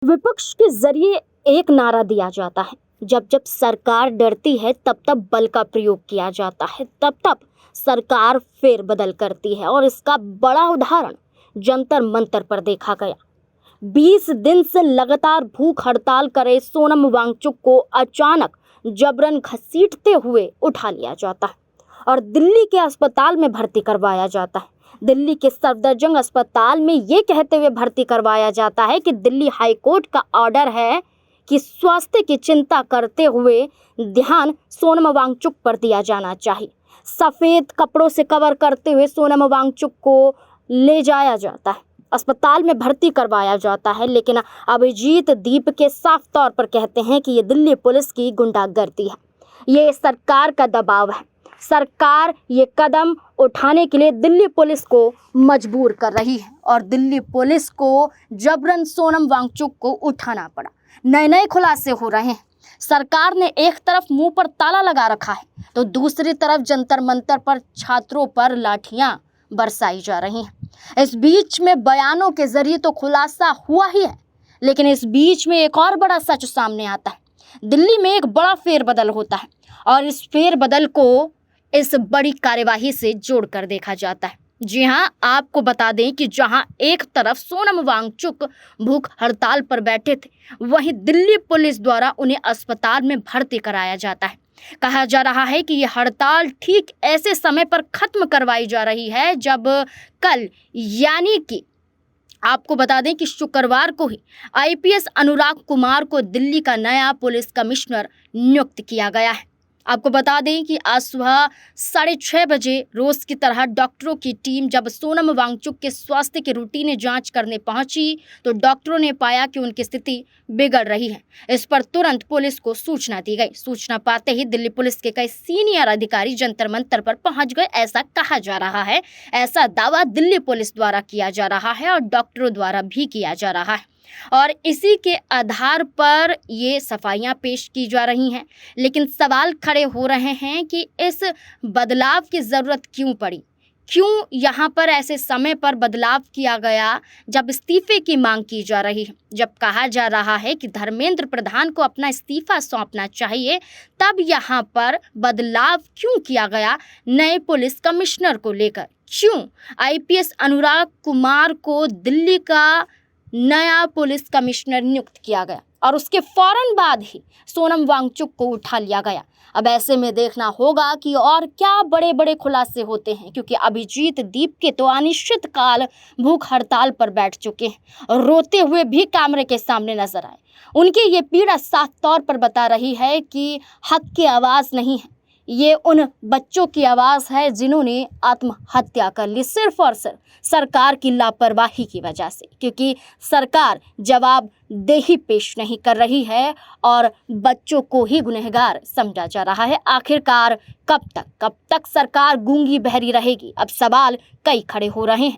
विपक्ष के जरिए एक नारा दिया जाता है, जब जब सरकार डरती है तब तब बल का प्रयोग किया जाता है, तब तब सरकार फेरबदल करती है। और इसका बड़ा उदाहरण जंतर मंतर पर देखा गया। 20 दिन से लगातार भूख हड़ताल करे सोनम वांगचुक को अचानक जबरन घसीटते हुए उठा लिया जाता है और दिल्ली के अस्पताल में भर्ती करवाया जाता है। दिल्ली के सफदरजंग अस्पताल में ये कहते हुए भर्ती करवाया जाता है कि दिल्ली हाई कोर्ट का ऑर्डर है कि स्वास्थ्य की चिंता करते हुए ध्यान सोनम वांगचुक पर दिया जाना चाहिए। सफ़ेद कपड़ों से कवर करते हुए सोनम वांगचुक को ले जाया जाता है, अस्पताल में भर्ती करवाया जाता है। लेकिन अभिजीत दीपके साफ तौर पर कहते हैं कि ये दिल्ली पुलिस की गुंडागर्दी है, ये सरकार का दबाव है। सरकार ये कदम उठाने के लिए दिल्ली पुलिस को मजबूर कर रही है और दिल्ली पुलिस को जबरन सोनम वांगचुक को उठाना पड़ा। नए नए खुलासे हो रहे हैं। सरकार ने एक तरफ मुंह पर ताला लगा रखा है तो दूसरी तरफ जंतर मंतर पर छात्रों पर लाठियां बरसाई जा रही हैं। इस बीच में बयानों के जरिए तो खुलासा हुआ ही है, लेकिन इस बीच में एक और बड़ा सच सामने आता है। दिल्ली में एक बड़ा फेरबदल होता है और इस फेरबदल को इस बड़ी कार्यवाही से जोड़कर देखा जाता है। जी हां, आपको बता दें कि जहां एक तरफ सोनम वांगचुक भूख हड़ताल पर बैठे थे, वहीं दिल्ली पुलिस द्वारा उन्हें अस्पताल में भर्ती कराया जाता है। कहा जा रहा है कि यह हड़ताल ठीक ऐसे समय पर खत्म करवाई जा रही है जब कल यानी कि आपको बता दें कि शुक्रवार को ही आईपीएस अनुराग कुमार को दिल्ली का नया पुलिस कमिश्नर नियुक्त किया गया है। आपको बता दें कि आज सुबह 6:30 बजे रोज की तरह डॉक्टरों की टीम जब सोनम वांगचुक के स्वास्थ्य की रूटीन जांच करने पहुंची तो डॉक्टरों ने पाया कि उनकी स्थिति बिगड़ रही है। इस पर तुरंत पुलिस को सूचना दी गई। सूचना पाते ही दिल्ली पुलिस के कई सीनियर अधिकारी जंतर मंतर पर पहुंच गए, ऐसा कहा जा रहा है। ऐसा दावा दिल्ली पुलिस द्वारा किया जा रहा है और डॉक्टरों द्वारा भी किया जा रहा है और इसी के आधार पर ये सफाइयां पेश की जा रही हैं। लेकिन सवाल खड़े हो रहे हैं कि इस बदलाव की ज़रूरत क्यों पड़ी, क्यों यहाँ पर ऐसे समय पर बदलाव किया गया जब इस्तीफे की मांग की जा रही है, जब कहा जा रहा है कि धर्मेंद्र प्रधान को अपना इस्तीफा सौंपना चाहिए, तब यहाँ पर बदलाव क्यों किया गया नए पुलिस कमिश्नर को लेकर? क्यों आईपीएस अनुराग कुमार को दिल्ली का नया पुलिस कमिश्नर नियुक्त किया गया और उसके फौरन बाद ही सोनम वांगचुक को उठा लिया गया? अब ऐसे में देखना होगा कि और क्या बड़े बड़े खुलासे होते हैं, क्योंकि अभिजीत दीपके तो अनिश्चित काल भूख हड़ताल पर बैठ चुके हैं और रोते हुए भी कैमरे के सामने नजर आए। उनकी ये पीड़ा साफ तौर पर बता रही है कि हक की आवाज़ नहीं है, ये उन बच्चों की आवाज़ है जिन्होंने आत्महत्या कर ली, सिर्फ और सिर्फ सरकार की लापरवाही की वजह से, क्योंकि सरकार जवाबदेही पेश नहीं कर रही है और बच्चों को ही गुनहगार समझा जा रहा है। आखिरकार कब तक सरकार गूंगी बहरी रहेगी? अब सवाल कई खड़े हो रहे हैं।